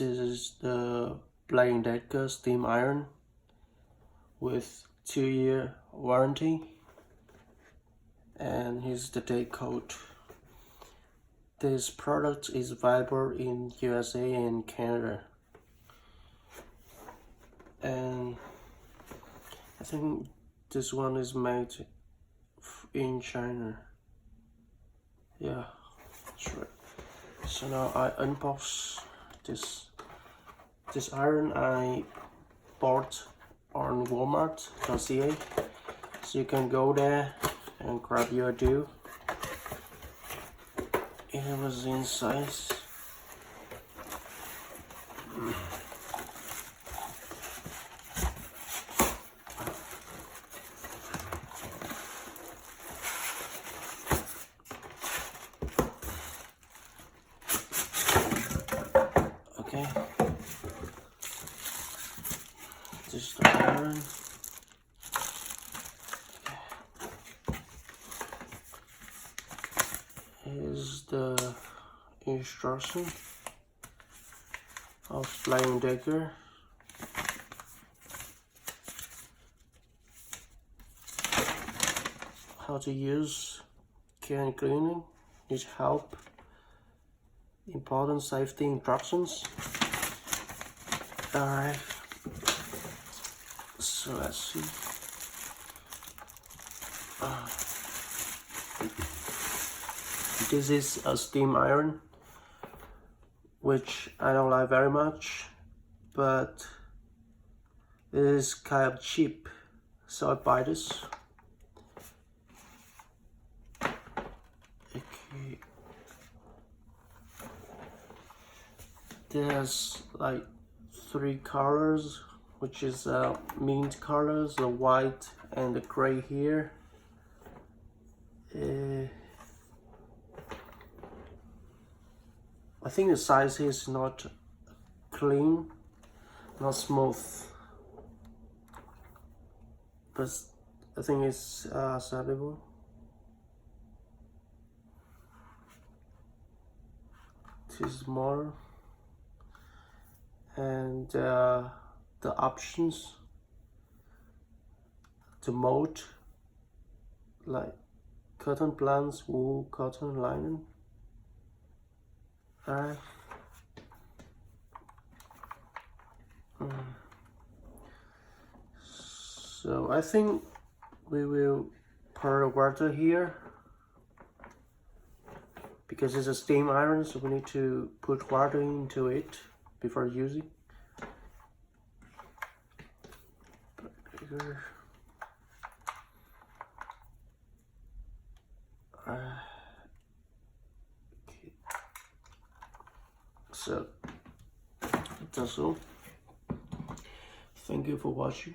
This is the Black & Decker steam iron with 2-year warranty, and here's the date code. This product is available in USA and Canada, and I think this one is made in China. Yeah, that's right. So now I unbox this iron I bought on Walmart.ca. So you can go there and grab your due. It was inside. Okay. This is the iron. Here's the instruction of Black & Decker. How to use can cleaning, needs help, important safety instructions. Alright, so let's see. This is a steam iron, which I don't like very much, but it is kind of cheap, so I buy this. Okay. There's like 3 colors, which is mint colors, the white and the gray here. I think the size is not clean, not smooth, but I think it's acceptable. Too small. And the options to mold, like cotton blends, wool, cotton, linen. Alright. So I think we will pour water here, because it's a steam iron, so we need to put water into it before using. Okay. So that's all. Thank you for watching.